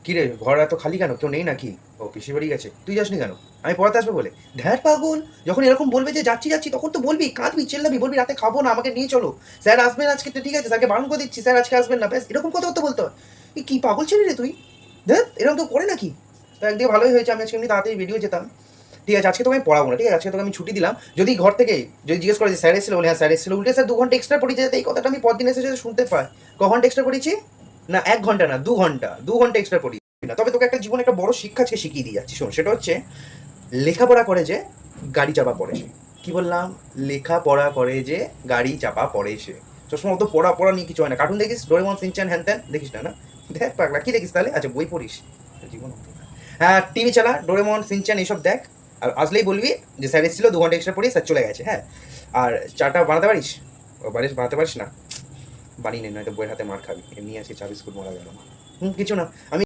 কি রে, ঘর এত খালি কেন? কেউ নেই নাকি? ও পিসির বাড়ি গেছে, তুই যাসনি কেন? আমি পড়াতে আসবে বলে? ধ্যার পাগল, যখন এরকম বলবে যে যাচ্ছি যাচ্ছি তখন তো বলবি, কাঁদবি, চেল্লাবি, বলবি রাতে খাবো না, আমাকে নিয়ে চলো, স্যার আসবেন আজকে, তো ঠিক আছে স্যারকে বারণ করে দিচ্ছি, স্যার আজকে আসবেন না, ব্যাস এরকম কথা তো বলতে হয়। এই কি পাগল ছিলি রে তুই? ধ্যার, এরকম তো করে নাকি? তো একদিকে ভালোই হয়েছে, আমি আজকে এমনি তাড়াতাড়ি ভিডিও যেতাম। ঠিক আছে, আজকে তোকে আমি পড়াবো না, ঠিক আছে, আজকে তোকে আমি ছুটি দিলাম। যদি ঘর থেকে যদি জিজ্ঞেস করে যে স্যার এসেছিল, বলে হ্যাঁ স্যার এসেছিল, উল্টে স্যার 2 ঘন্টা এক্সট্রা পড়িয়েছে, যাতে এই কথাটা আমি পরদিন এসে যাতে শুনতে পাই। ক ঘন্টা এক্সট্রা পড়িয়েছি? না 1 ঘন্টা না, 2 ঘন্টা, 2 ঘন্টা এক্সট্রা পড়ি না। তবে তোকে একটা জীবনে একটা বড় শিক্ষা আজকে শিখিয়ে দিয়ে যাচ্ছি, শোন। সেটা হচ্ছে লেখাপড়া করে যে গাড়ি চাপা পড়ে সে। কি বললাম? লেখাপড়া করে যে গাড়ি চাপা পড়ে সে। সবসময় অত পড়া পড়া নিয়ে কিছু হয় না। কার্টুন দেখিস, ডোরেমন, সিনচ্যান, হ্যান ত্যান দেখিস না? না, দেখ পাগলা, কি দেখিস তাহলে? আচ্ছা, বই পড়িস? জীবন হতো না। হ্যাঁ, টিভি চালা, ডোরেমন, সিনচ্যান এইসব দেখ। আর আসলেই বলবি যে স্যার এসেছিল, 2 ঘন্টা এক্সট্রা পড়ি, স্যার চলে গেছে। হ্যাঁ, আর চাটা বানাতে পারিস? ও পারিস, বানাতে পারিস না? বানিয়ে নে, নয়তো বইয়ের হাতে মার খাবি। এমনি আছে, চা বিস্কুট মারা গেল। কিছু না। আমি